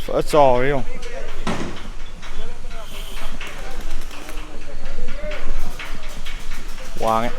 Vỡ trò đấy không? Wow ấy.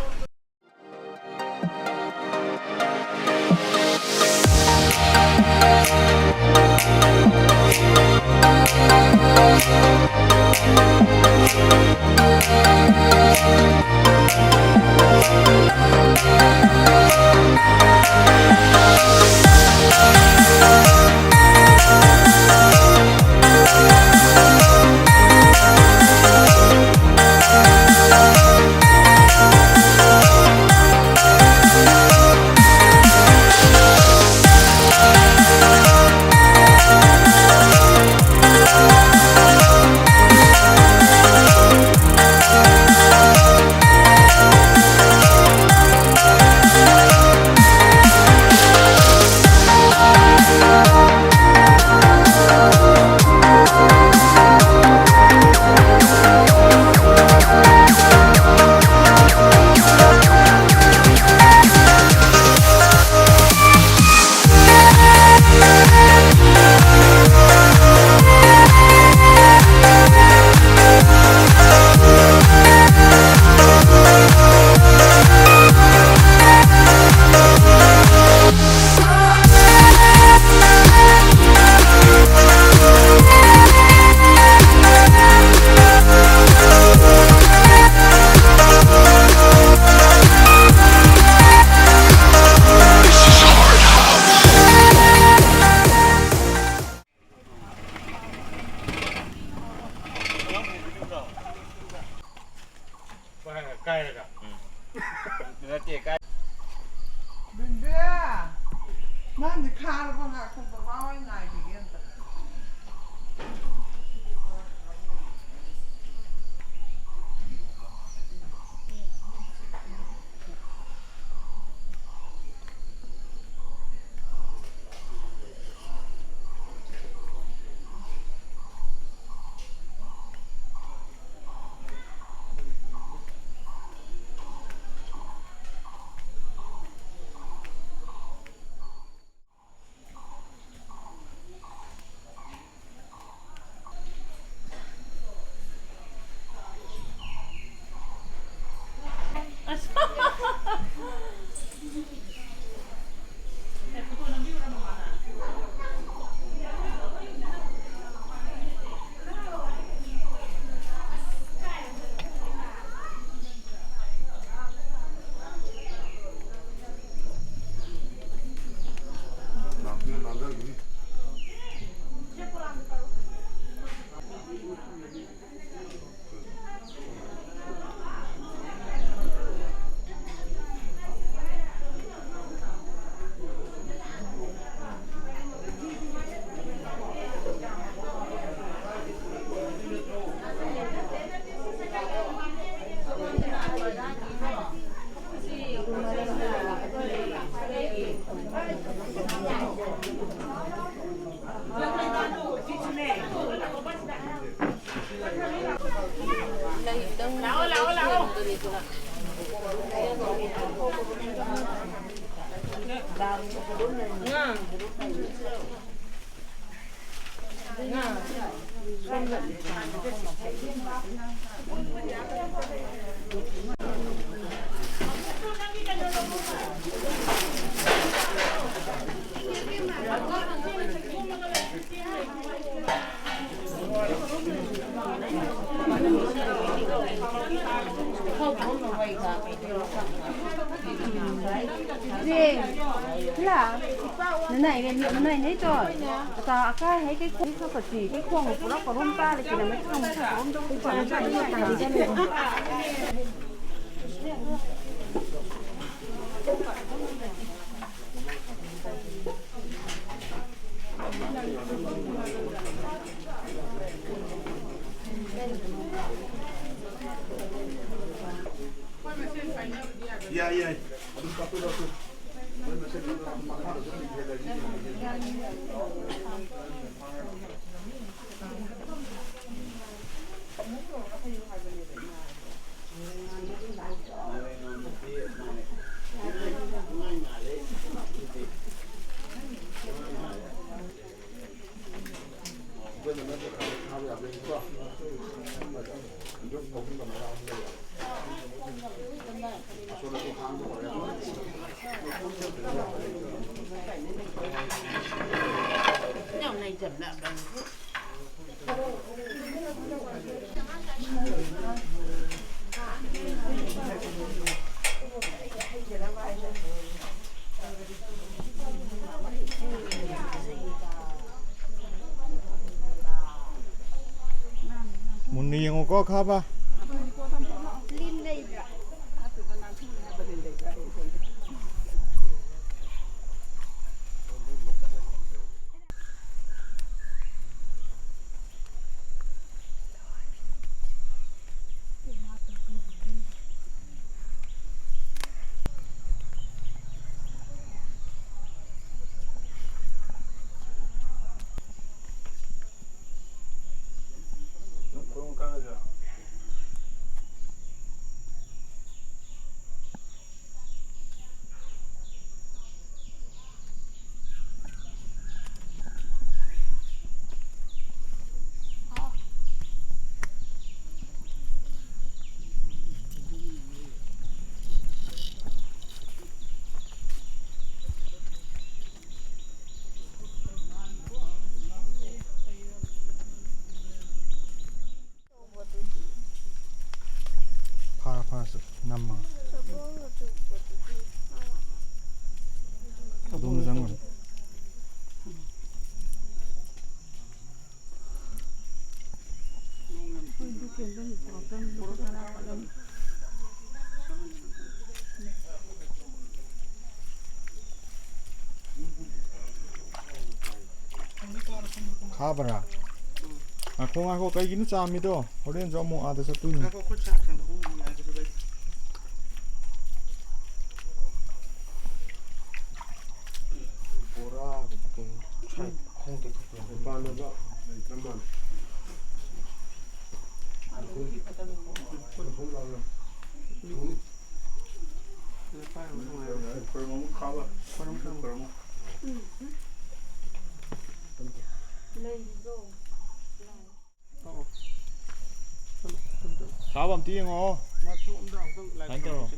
Man, de karven har komt er wel in naar begint. Gì? Thế là này này liệu này đấy rồi. Ta cái không phải chỉ cái khoang của nó còn hôm ta thì chỉ là mấy không hôm đâu cũng còn ra đi thằng gì đây này. Iya iya. Aduh satu satu. Masih harus Dạo này chậm lại bằng 문니 영어 거 가봐. 파스 남마. 너무 장관. 가봐라. 아, 공하고 가기는 짬이도. 우리는 좀 아들서 뚜니. Sao tiếng ngô? Đánh cho rồi.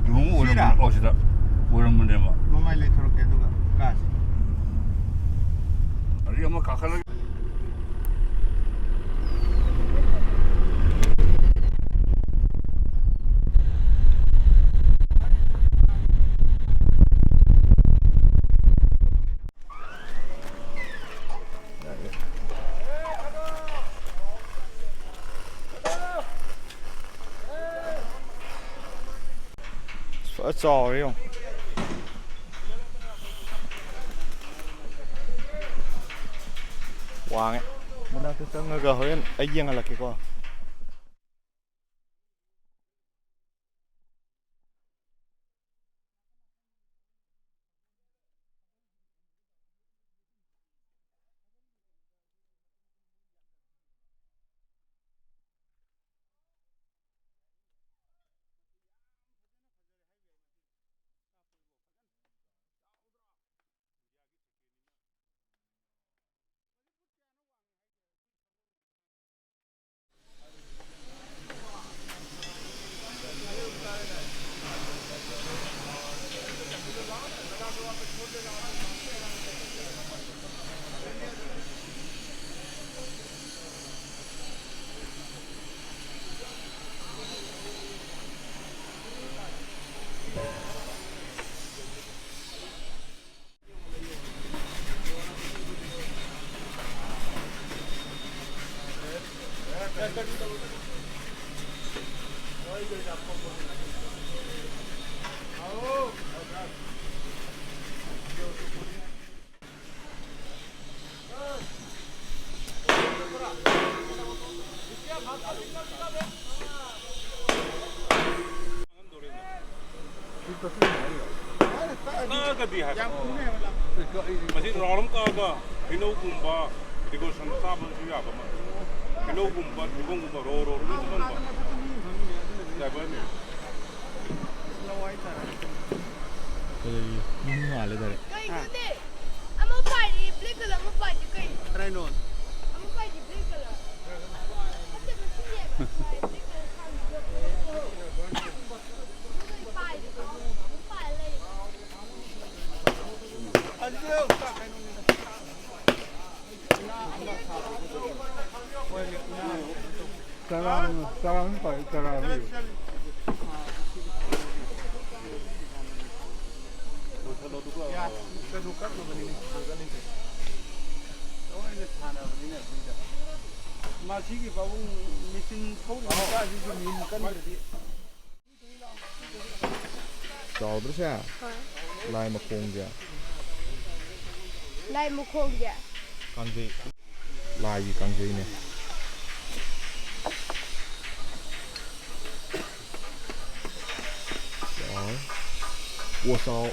용 오랜만에 오시다. 오랜만에 막. Mamãe 저렇게 누가 가시. 우리가 뭐 가까이. Trò đấy không? Hoàng ấy. Mình đang tưởng ngờ hơi ấy riêng là cái quoi. Masih rolam kaga, hino gumba, digo sansa bantu ya kama. Hino gumba, digo gumba, ro ni gumba. Dapat ni. Ini malah dari. Kay gede. Amo party, black color mo party kay. Try noon. Amo party black color. Ate ba siya? Sarang phải sarang. Ya, kedukat lo begini. Ini tanah begini. Masih ki bawang mesin kau nak aja tu minkan berarti. Trò đó sao? Lại một con kìa. Lại một con kìa. Con gì? Lại gì con gì nè? Rồi. Ủa sao